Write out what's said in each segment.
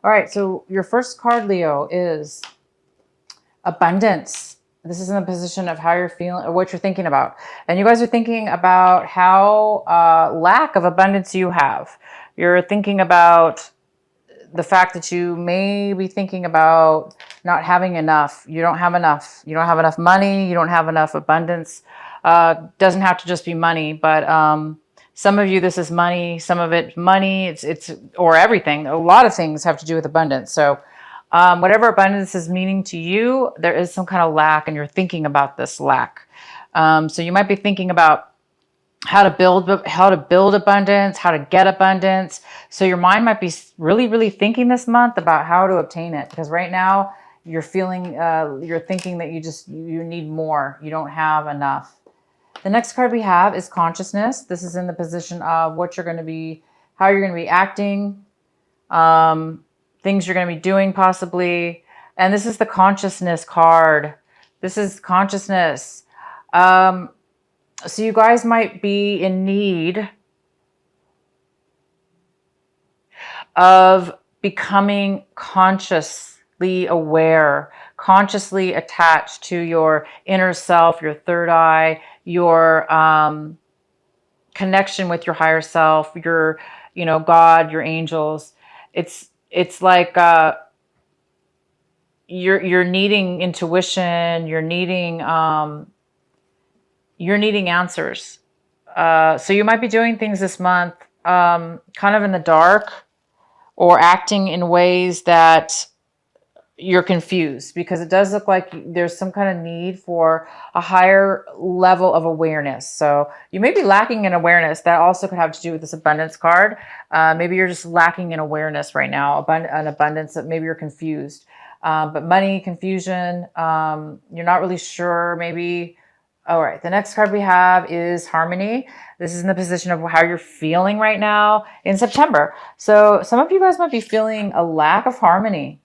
All right, so your first card, Leo, is abundance. This is in the position of how you're feeling or what you're thinking about. And you guys are thinking about how lack of abundance you have. You're thinking about the fact that you may be thinking about not having enough. You don't have enough. You don't have enough money. You don't have enough abundance. Doesn't have to just be money, but some of you, this is money. Some of it, money. It's or everything. A lot of things have to do with abundance. So whatever abundance is meaning to you, there is some kind of lack, and you're thinking about this lack. So you might be thinking about how to build abundance, how to get abundance. So your mind might be really, really thinking this month about how to obtain it. Because right now you're feeling, you're thinking that you need more. You don't have enough. The next card we have is consciousness. This is in the position of what you're going to be, how you're going to be acting, things you're going to be doing possibly. And this is the consciousness card. This is consciousness. So you guys might be in need of becoming consciously aware, consciously attached to your inner self, your third eye, your connection with your higher self, your, God, your angels. It's like you're needing intuition. You're needing answers. So you might be doing things this month kind of in the dark or acting in ways that you're confused, because it does look like there's some kind of need for a higher level of awareness. So you may be lacking in awareness. That also could have to do with this abundance card. Maybe you're just lacking in awareness right now, an abundance that maybe you're confused. But money, confusion, you're not really sure, maybe. All right, the next card we have is harmony. This is in the position of how you're feeling right now in September. So some of you guys might be feeling a lack of harmony.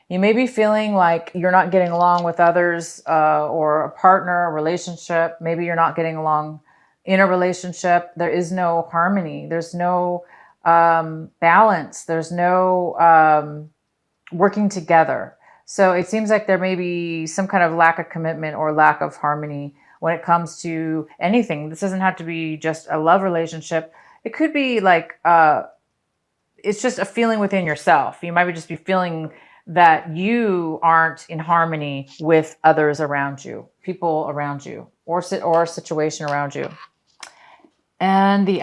You may be feeling like you're not getting along with others or a partner, a relationship. Maybe you're not getting along in a relationship. There is no harmony. There's no balance. There's no working together. So it seems like there may be some kind of lack of commitment or lack of harmony when it comes to anything. This doesn't have to be just a love relationship. It could be like, it's just a feeling within yourself. You might just be feeling that you aren't in harmony with others around you, people around you, or a situation around you. And the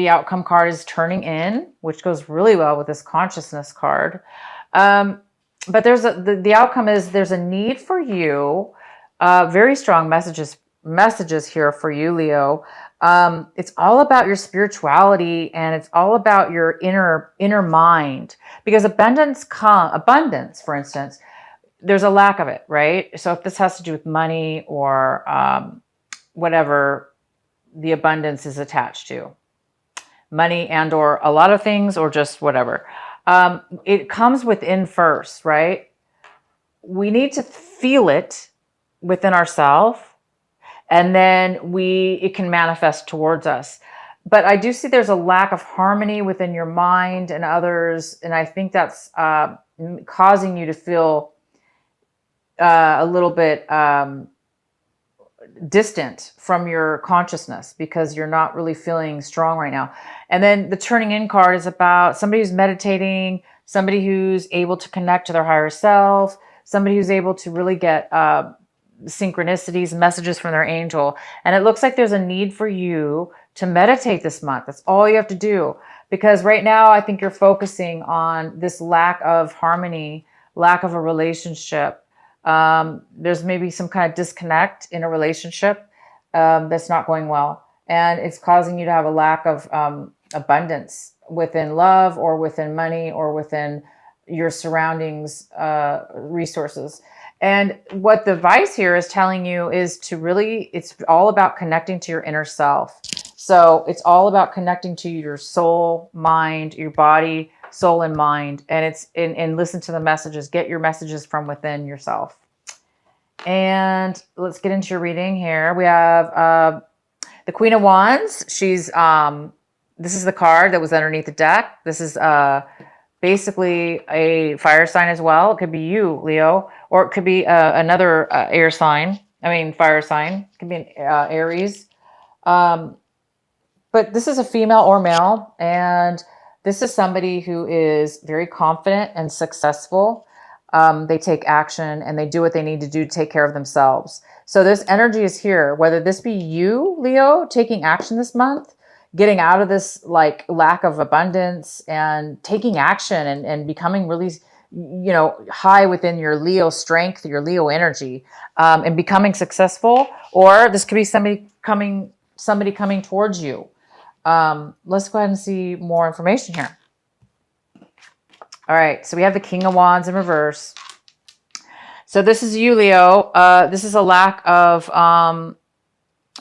outcome card is turning in, which goes really well with this consciousness card. But the outcome is there's a need for you. Very strong messages here for you, Leo. It's all about your spirituality, and it's all about your inner mind, because abundance, for instance, there's a lack of it, right? So if this has to do with money or whatever the abundance is attached to, money and or a lot of things, or just whatever. It comes within first, right? We need to feel it within ourselves, and then it can manifest towards us. But I do see there's a lack of harmony within your mind and others, and I think that's causing you to feel a little bit distant from your consciousness, because you're not really feeling strong right now. And then the turning in card is about somebody who's meditating, somebody who's able to connect to their higher self, somebody who's able to really get synchronicities, messages from their angel. And it looks like there's a need for you to meditate this month. That's all you have to do. Because right now, I think you're focusing on this lack of harmony, lack of a relationship. There's maybe some kind of disconnect in a relationship that's not going well. And it's causing you to have a lack of abundance within love or within money or within your surroundings, resources. And what the advice here is telling you is to really, it's all about connecting to your inner self. So it's all about connecting to your soul, mind, your body, soul and mind. And and listen to the messages, get your messages from within yourself. And let's get into your reading here. We have the Queen of Wands. She's, this is the card that was underneath the deck. This is basically a fire sign as well. It could be you, Leo, or it could be another air sign. I mean, fire sign. It could be an Aries. Um, but this is a female or male, and this is somebody who is very confident and successful. They take action and they do what they need to do to take care of themselves. So this energy is here, whether this be you, Leo, taking action this month, getting out of this like lack of abundance and taking action and becoming really, high within your Leo strength, your Leo energy, and becoming successful. Or this could be somebody coming towards you. Let's go ahead and see more information here. All right, so we have the King of Wands in reverse. So this is you, Leo. This is a lack of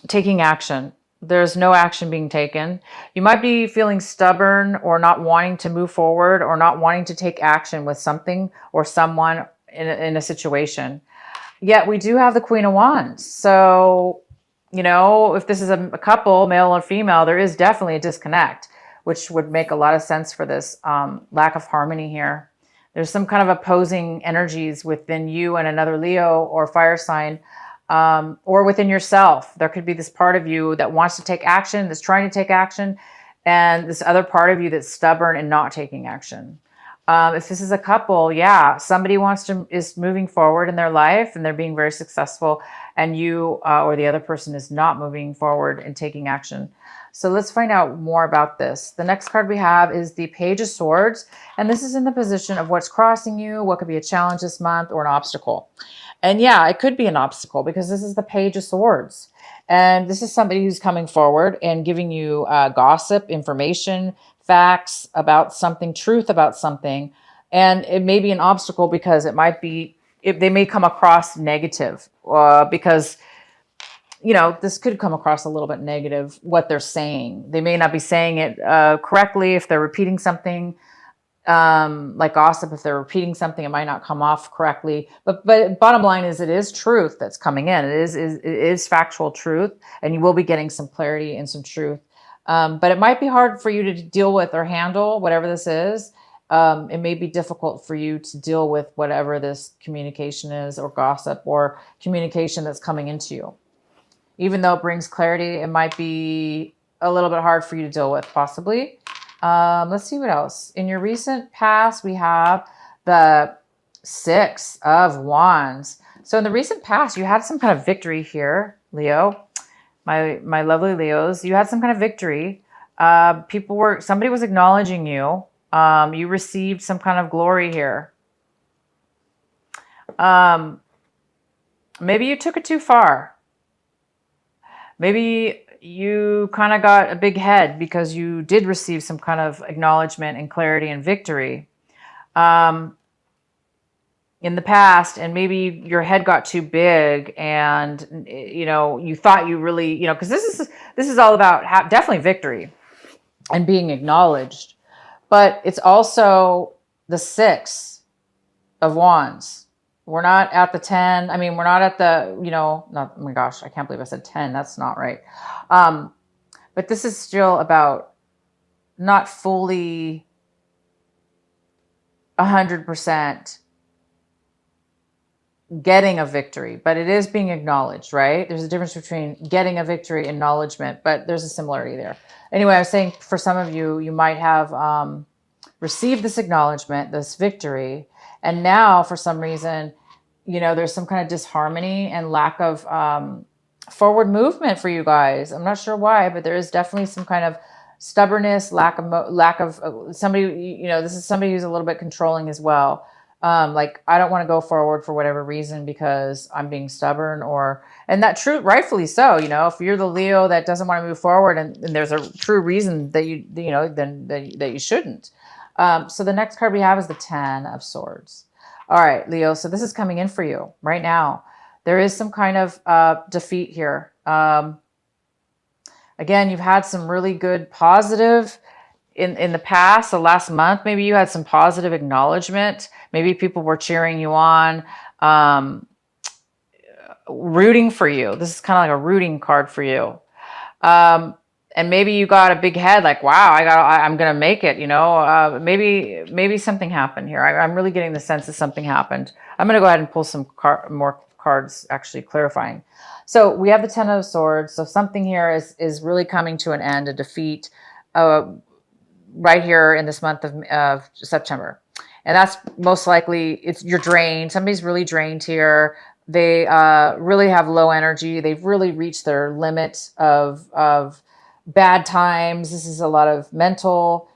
taking action. There's no action being taken. You might be feeling stubborn or not wanting to move forward or not wanting to take action with something or someone in a situation. Yet we do have the Queen of Wands. So, if this is a couple, male or female, there is definitely a disconnect, which would make a lot of sense for this lack of harmony here. There's some kind of opposing energies within you and another Leo or fire sign, or within yourself. There could be this part of you that wants to take action, that's trying to take action, and this other part of you that's stubborn and not taking action. If this is a couple, yeah, somebody is moving forward in their life and they're being very successful, and you or the other person is not moving forward and taking action. So let's find out more about this. The next card we have is the Page of Swords, and this is in the position of what's crossing you, what could be a challenge this month or an obstacle. And yeah, it could be an obstacle because this is the Page of Swords. And this is somebody who's coming forward and giving you gossip, information, facts about something, truth about something. And it may be an obstacle because they may come across negative because, this could come across a little bit negative, what they're saying. They may not be saying it correctly. If they're repeating something, like gossip, if they're repeating something, it might not come off correctly. But bottom line is, it is truth that's coming in. It is factual truth, and you will be getting some clarity and some truth. But it might be hard for you to deal with or handle whatever this is. It may be difficult for you to deal with whatever this communication is, or gossip, or communication that's coming into you. Even though it brings clarity, it might be a little bit hard for you to deal with, possibly. Let's see what else. In your recent past, we have the Six of Wands. So in the recent past, you had some kind of victory here, Leo. My lovely Leos, you had some kind of victory. Somebody was acknowledging you. You received some kind of glory here. Maybe you took it too far. Maybe you kind of got a big head because you did receive some kind of acknowledgement and clarity and victory in the past, and maybe your head got too big, and you thought you really, because this is all about definitely victory and being acknowledged, but it's also the Six of Wands. We're not at the 10. I mean, we're not at the, not, oh my gosh, I can't believe I said 10. That's not right. But this is still about not fully 100% getting a victory, but it is being acknowledged, right? There's a difference between getting a victory and acknowledgement, but there's a similarity there. Anyway, I was saying for some of you, you might have received this acknowledgement, this victory, and now for some reason, there's some kind of disharmony and lack of forward movement for you guys. I'm not sure why, but there is definitely some kind of stubbornness, lack of somebody, this is somebody who's a little bit controlling as well. Like, I don't want to go forward for whatever reason because I'm being stubborn, and that true, rightfully so. If you're the Leo that doesn't want to move forward, and there's a true reason that then that you shouldn't. So the next card we have is the Ten of Swords. All right, Leo. So this is coming in for you right now. There is some kind of defeat here. Again, you've had some really good positive in the past, the last month. Maybe you had some positive acknowledgement. Maybe people were cheering you on, rooting for you. This is kind of like a rooting card for you. and maybe you got a big head, like, wow, I'm going to make it, you know, maybe something happened here. I'm really getting the sense that something happened. I'm going to go ahead and pull some more cards, actually clarifying. So we have the Ten of Swords. So something here is really coming to an end, a defeat, right here in this month of September. And that's most likely you're drained. Somebody's really drained here. They really have low energy. They've really reached their limit of bad times. This is a lot of mental,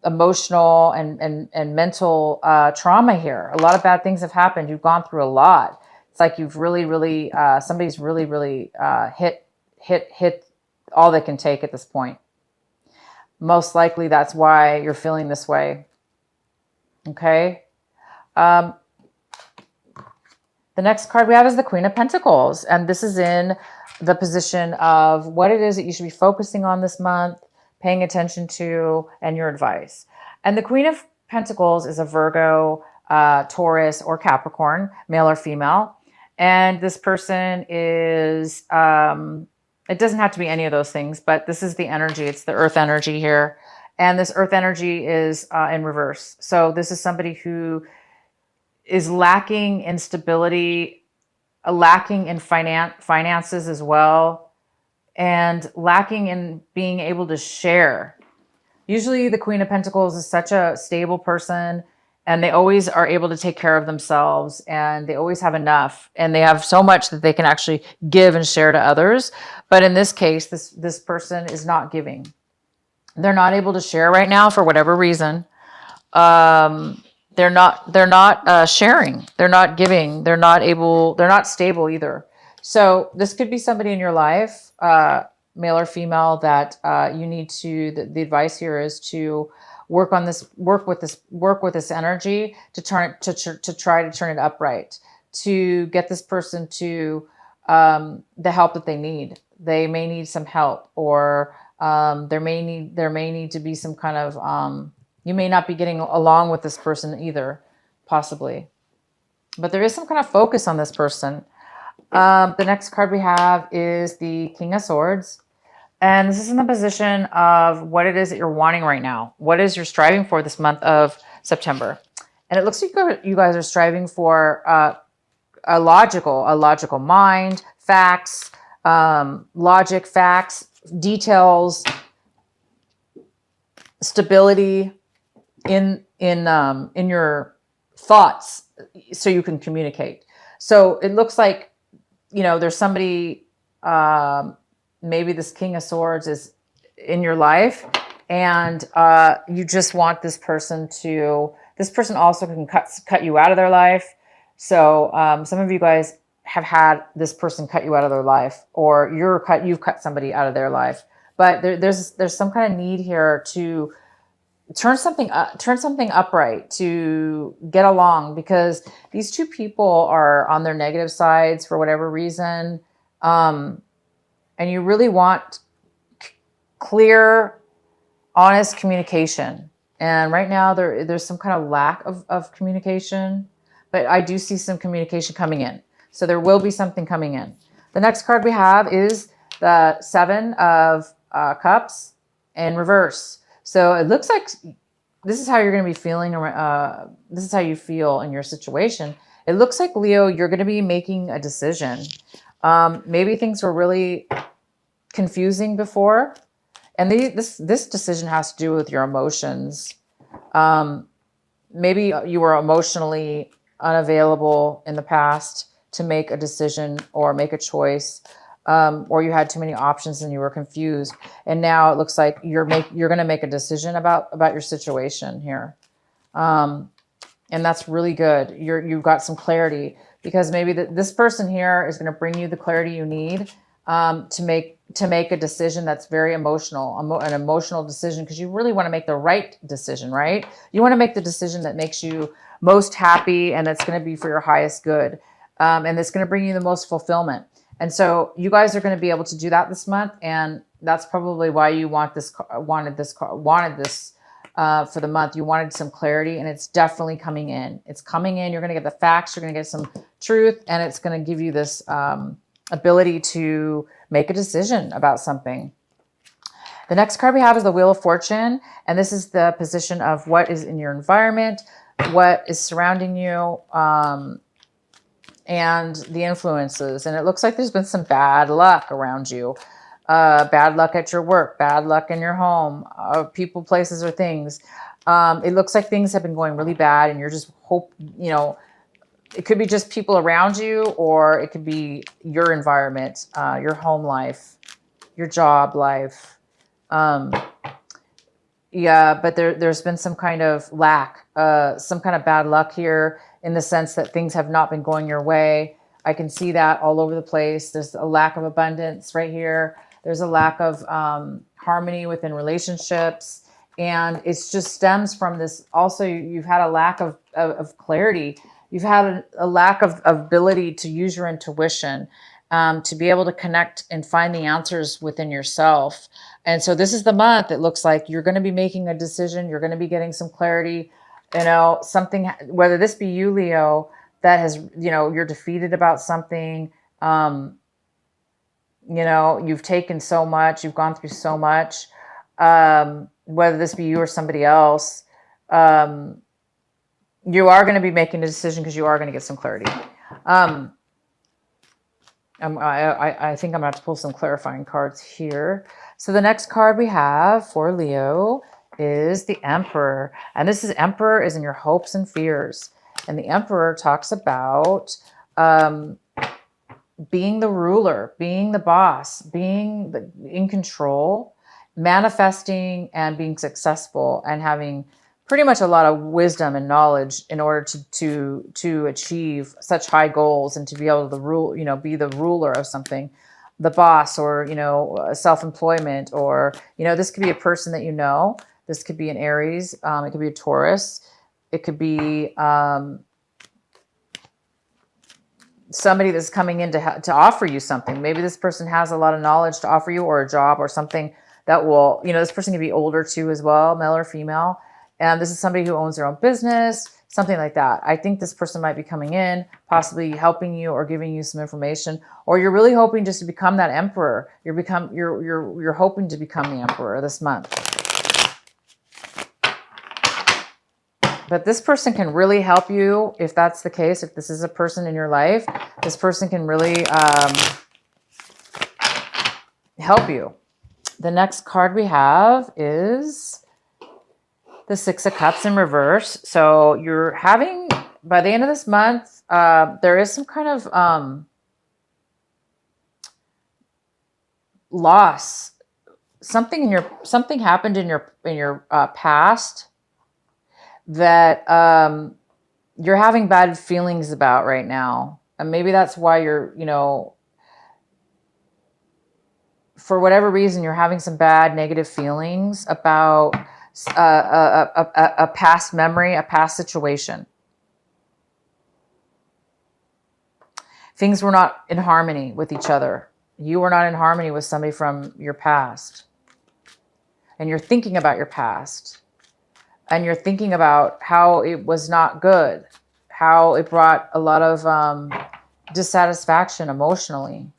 emotional, and mental trauma here. A lot of bad things have happened. You've gone through a lot. It's like you've really somebody's really hit all they can take at this point. Most likely that's why you're feeling this way. Okay. The next card we have is the Queen of Pentacles. And this is in the position of what it is that you should be focusing on this month, paying attention to, and your advice. And the Queen of Pentacles is a Virgo, Taurus, or Capricorn, male or female. And this person is, it doesn't have to be any of those things, but this is the energy. It's the earth energy here. And this earth energy is in reverse. So this is somebody who is lacking in stability, lacking in finances as well, and lacking in being able to share. Usually the Queen of Pentacles is such a stable person, and they always are able to take care of themselves, and they always have enough, and they have so much that they can actually give and share to others. But in this case, this person is not giving. They're not able to share right now for whatever reason. They're not sharing. They're not giving. They're not stable either. So this could be somebody in your life, male or female, that you need to, the advice here is to work with this energy to try to turn it upright, to get this person to the help that they need. They may need some help, or there may need to be some kind of, you may not be getting along with this person either, possibly. But there is some kind of focus on this person. The next card we have is the King of Swords. And this is in the position of what it is that you're wanting right now. What is you're striving for this month of September. And it looks like you guys are striving for a logical mind, facts, logic, facts, details, stability in your thoughts, so you can communicate. So it looks like, you know, there's somebody, maybe this King of Swords is in your life, and you just want this person also can cut you out of their life. So some of you guys have had this person cut you out of their life, or you've cut somebody out of their life. But there's some kind of need here to turn something upright, to get along, because these two people are on their negative sides for whatever reason. And you really want clear, honest communication. And right now there's some kind of lack of communication, but I do see some communication coming in. So there will be something coming in. The next card we have is the Seven of Cups in reverse. So it looks like this is how you're going to be feeling. This is how you feel in your situation. It looks like, Leo, you're going to be making a decision. Maybe things were really confusing before. And this decision has to do with your emotions. Maybe you were emotionally unavailable in the past to make a decision or make a choice. Or you had too many options and you were confused. And now it looks like you're going to make a decision about your situation here. And that's really good. You've got some clarity, because maybe this person here is going to bring you the clarity you need to make a decision that's very emotional, an emotional decision, because you really want to make the right decision, right? You want to make the decision that makes you most happy, and that's going to be for your highest good. And it's going to bring you the most fulfillment. And so you guys are going to be able to do that this month. And that's probably why you wanted this for the month. You wanted some clarity, and it's definitely coming in. It's coming in. You're going to get the facts. You're going to get some truth, and it's going to give you this ability to make a decision about something. The next card we have is the Wheel of Fortune. And this is the position of what is in your environment, what is surrounding you, and the influences. And it looks like there's been some bad luck around you. Bad luck at your work, bad luck in your home, people, places, or things. It looks like things have been going really bad and you're just it could be just people around you, or it could be your environment, your home life, your job life. Yeah, but there's been some kind of lack, some kind of bad luck here in the sense that things have not been going your way. I can see that all over the place. There's a lack of abundance right here. There's a lack of harmony within relationships. And it just stems from this. Also, you've had a lack of clarity. You've had a lack of ability to use your intuition, to be able to connect and find the answers within yourself. And so this is the month. It looks like you're going to be making a decision. You're going to be getting some clarity, something, whether this be you, Leo, that has, you're defeated about something. You've taken so much, you've gone through so much, whether this be you or somebody else, you are going to be making a decision because you are going to get some clarity. I think I'm going to have to pull some clarifying cards here. So the next card we have for Leo is the Emperor. And this is Emperor is in your hopes and fears. And the Emperor talks about being the ruler, being the boss, being in control, manifesting and being successful, and having pretty much a lot of wisdom and knowledge in order to achieve such high goals and to be able to rule, be the ruler of something, the boss, or, self-employment, or, this could be a person that this could be an Aries, it could be a Taurus, it could be somebody that's coming in to offer you something. Maybe this person has a lot of knowledge to offer you, or a job, or something that will, this person can be older too as well, male or female. And this is somebody who owns their own business, something like that. I think this person might be coming in, possibly helping you or giving you some information, or you're really hoping just to become that emperor. You're hoping to become the emperor this month. But this person can really help you if that's the case. If this is a person in your life, this person can really help you. The next card we have is the Six of Cups in reverse. So you're having, by the end of this month, there is some kind of loss. Something happened in your past that you're having bad feelings about right now. And maybe that's why you're, for whatever reason, you're having some bad negative feelings about a past memory, a past situation. Things were not in harmony with each other. You were not in harmony with somebody from your past. And you're thinking about your past. And you're thinking about how it was not good, how it brought a lot of dissatisfaction emotionally.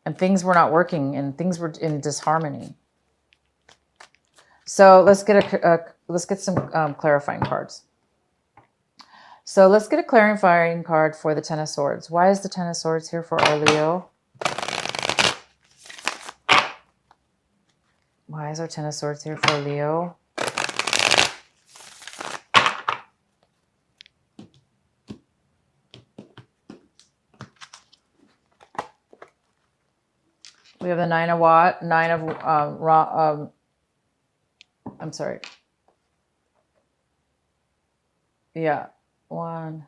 And things were not working, and things were in disharmony. So let's get some clarifying cards. So let's get a clarifying card for the Ten of Swords. Why is the Ten of Swords here for our Leo? Why is our Ten of Swords here for Leo? We have the I'm sorry. Yeah, one.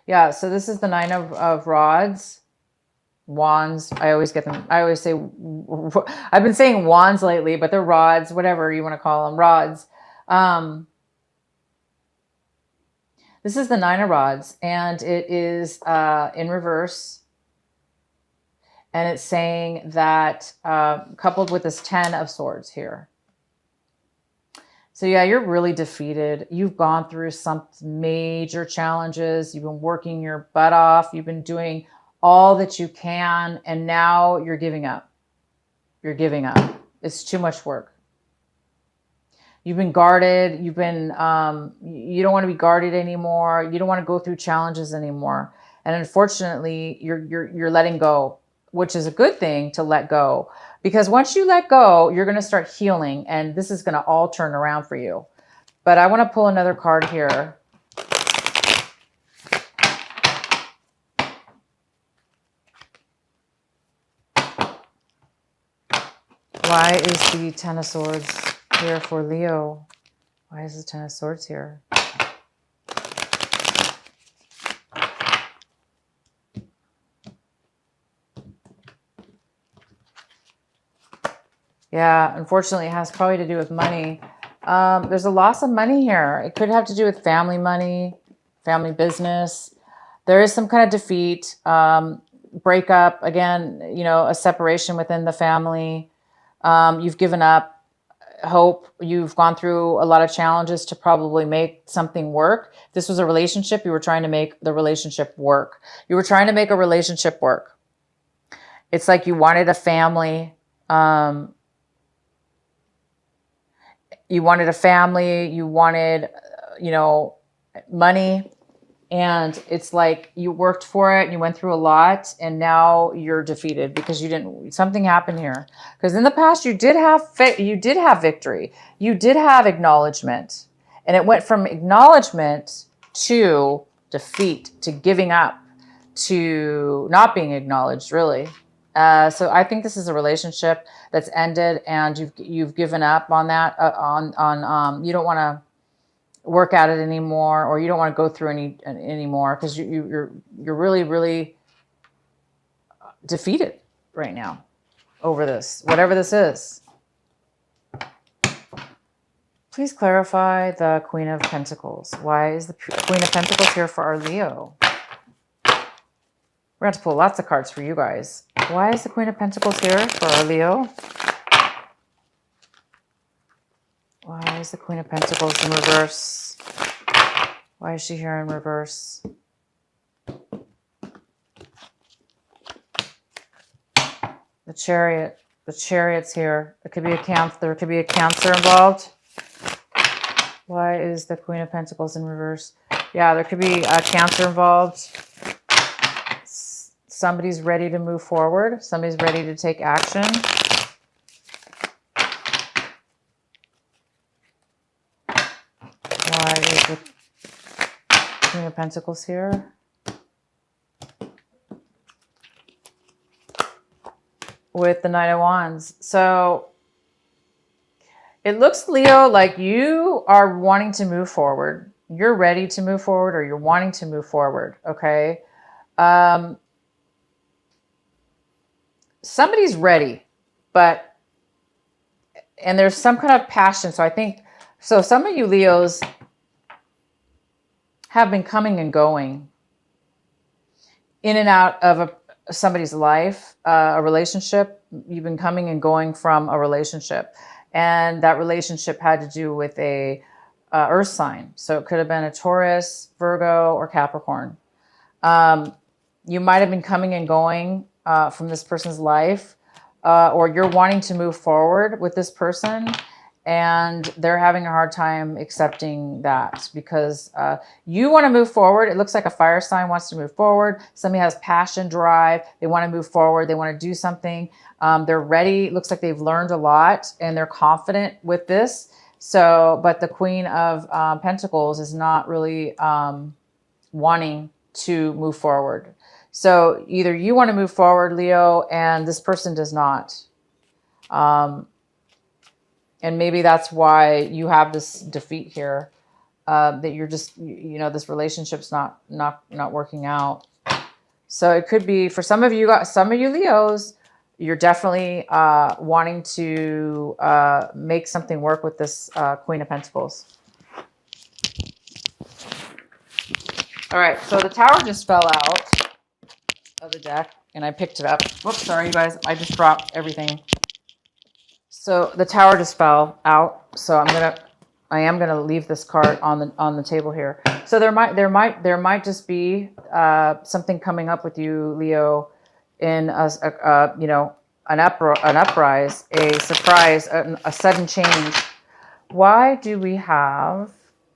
Yeah, so this is the Nine of Rods. Wands. I always get them. I always say, I've been saying wands lately, but they're rods, whatever you want to call them, rods. This is the Nine of Rods, and it is in reverse. And it's saying that coupled with this Ten of Swords here. So yeah, you're really defeated. You've gone through some major challenges. You've been working your butt off. You've been doing all that you can. And now you're giving up. You're giving up. It's too much work. You've been guarded. You've been, you don't want to be guarded anymore. You don't want to go through challenges anymore. And unfortunately, you're letting go, which is a good thing to let go. Because once you let go, you're going to start healing, and this is going to all turn around for you. But I want to pull another card here. Why is the Ten of Swords here for Leo? Why is the Ten of Swords here? Yeah, unfortunately, it has probably to do with money. There's a loss of money here. It could have to do with family money, family business. There is some kind of defeat, breakup, again, you know, a separation within the family. You've given up hope. You've gone through a lot of challenges to probably make something work. If this was a relationship, you were trying to make the relationship work. You were trying to make a relationship work. It's like you wanted a family. You wanted a family. You wanted, you know, money. And it's like you worked for it and you went through a lot, and now you're defeated because you didn't, something happened here. Because in the past you did have victory. You did have acknowledgement. And it went from acknowledgement to defeat, to giving up, to not being acknowledged, really. So I think this is a relationship that's ended, and you've given up on that, you don't want to work at it anymore, or you don't want to go through anymore because you're really defeated right now over this, whatever this is. Please clarify the Queen of Pentacles. Why is the Queen of Pentacles here for our Leo? We're going to have to pull lots of cards for you guys. Why is the Queen of Pentacles here for our Leo? Why is the Queen of Pentacles in reverse? Why is she here in reverse? The Chariot. The Chariot's here. There could be a Cancer involved. Why is the Queen of Pentacles in reverse? Yeah, there could be a Cancer involved. Somebody's ready to move forward. Somebody's ready to take action. Why is the Queen of Pentacles here? With the Knight of Wands. So it looks, Leo, like you are wanting to move forward. You're ready to move forward, or you're wanting to move forward, okay? Somebody's ready, and there's some kind of passion. So I think, so some of you Leos have been coming and going in and out of somebody's life, a relationship. You've been coming and going from a relationship, and that relationship had to do with a earth sign. So it could have been a Taurus, Virgo, or Capricorn. You might have been coming and going from this person's life, or you're wanting to move forward with this person, and they're having a hard time accepting that because you want to move forward. It looks like a fire sign wants to move forward. Somebody has passion, drive. They want to move forward. They want to do something. They're ready. It looks like they've learned a lot and they're confident with this. So, but the Queen of Pentacles is not really wanting to move forward. So either you want to move forward, Leo, and this person does not. And maybe that's why you have this defeat here, that you're just, you know, this relationship's not working out. So it could be for some of you Leos, you're definitely wanting to make something work with this Queen of Pentacles. All right, so the Tower just fell out of the deck, and I picked it up. Whoops, sorry, you guys. I just dropped everything. So the Tower just fell out. So I am gonna leave this card on the table here. So there might just be something coming up with you, Leo, in an uprise, a surprise, a sudden change. Why do we have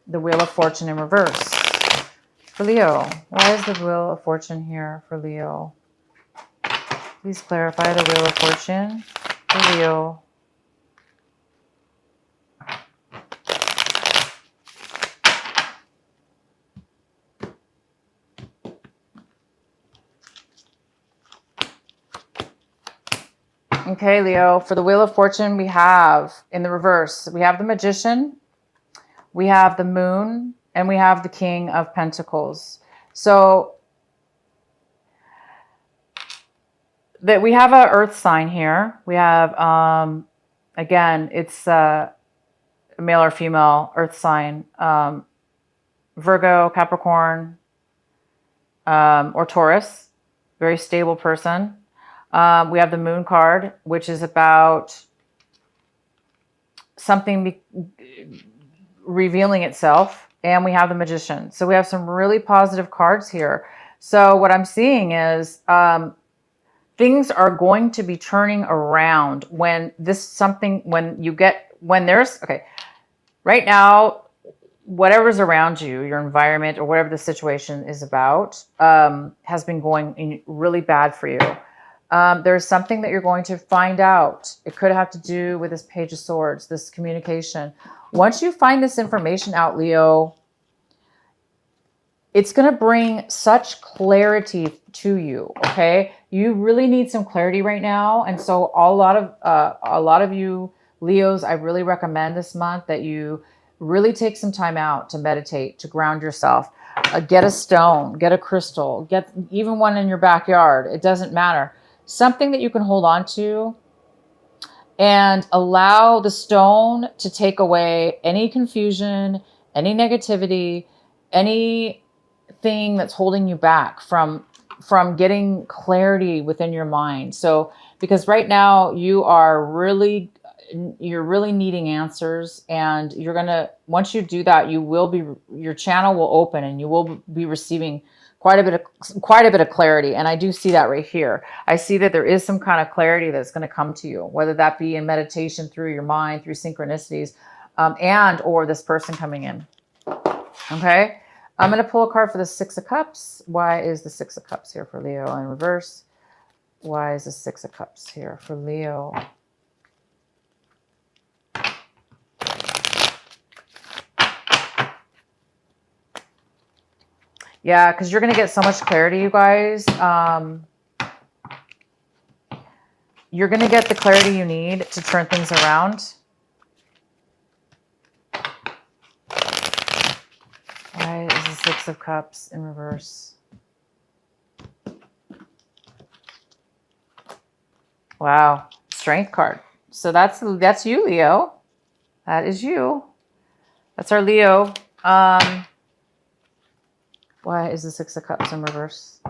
the Wheel of Fortune in reverse for Leo? Why is the Wheel of Fortune here for Leo? Please clarify the Wheel of Fortune for Leo. Okay, Leo, for the Wheel of Fortune, we have in the reverse, we have the Magician, we have the Moon, and we have the King of Pentacles. So that we have an Earth sign here. We have, again, it's a male or female Earth sign, Virgo, Capricorn, or Taurus, very stable person. We have the Moon card, which is about something revealing itself. And we have the Magician. So we have some really positive cards here. So what I'm seeing is things are going to be turning around when right now, whatever's around you, your environment or whatever the situation is about, has been going really bad for you. There's something that you're going to find out. It could have to do with this Page of Swords, this communication. Once you find this information out, Leo, it's going to bring such clarity to you, okay? You really need some clarity right now. And so a lot of you Leos, I really recommend this month that you really take some time out to meditate, to ground yourself. Get a stone, get a crystal, get even one in your backyard. It doesn't matter. Something that you can hold on to and allow the stone to take away any confusion, any negativity, anything that's holding you back from getting clarity within your mind. So, because right now you're really needing answers, and once you do that, your channel will open and you will be receiving quite a bit of clarity. And I do see that right here. I see that there is some kind of clarity that's going to come to you, whether that be in meditation, through your mind, through synchronicities, and or this person coming in. Okay. I'm going to pull a card for the Six of Cups. Why is the Six of Cups here for Leo in reverse? Why is the Six of Cups here for Leo? Yeah, because you're going to get so much clarity, you guys. You're going to get the clarity you need to turn things around. Why is the Six of Cups in reverse? Wow, Strength card. So that's you, Leo. That is you. That's our Leo. Why is the Six of Cups in reverse?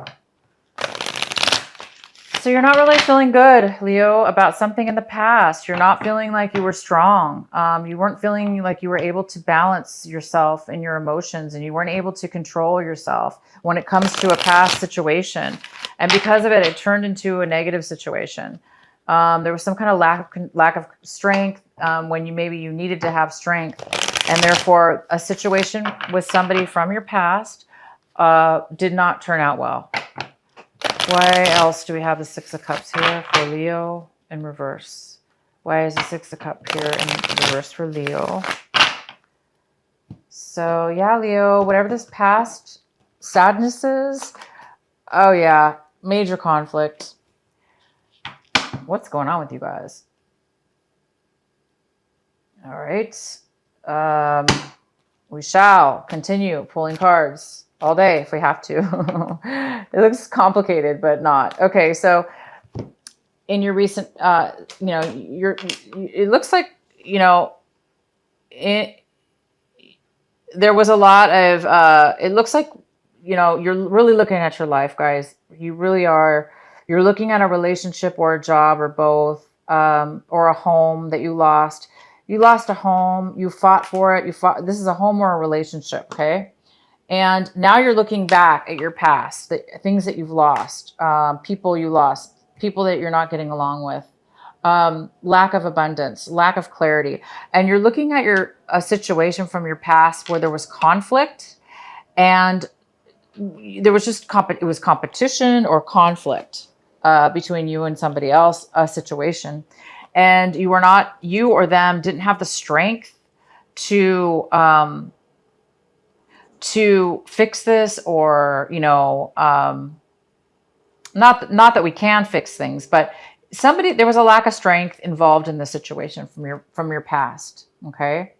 So you're not really feeling good, Leo, about something in the past. You're not feeling like you were strong. You weren't feeling like you were able to balance yourself and your emotions, and you weren't able to control yourself when it comes to a past situation. And because of it, it turned into a negative situation. There was some kind of lack of strength when you needed to have strength. And therefore, a situation with somebody from your past did not turn out well. Why else do we have the Six of Cups here for Leo in reverse? Why is the Six of Cups here in reverse for Leo? So yeah, Leo, whatever this past sadness is, oh yeah, major conflict. What's going on with you guys? All right. We shall continue pulling cards all day if we have to. It looks complicated, but not. Okay, so in your recent, it looks like, there was a lot of, it looks like, you're really looking at your life, guys. You really are. You're looking at a relationship or a job or both, or a home that you lost. You lost a home. You fought for it. This is a home or a relationship, okay? And now you're looking back at your past, the things that you've lost, people you lost, people that you're not getting along with. lack of abundance, lack of clarity. And you're looking at a situation from your past where there was conflict, and there was just it was competition or conflict between you and somebody else, a situation. And you or them didn't have the strength to fix this, or not that we can fix things, but there was a lack of strength involved in the situation from your past. Okay.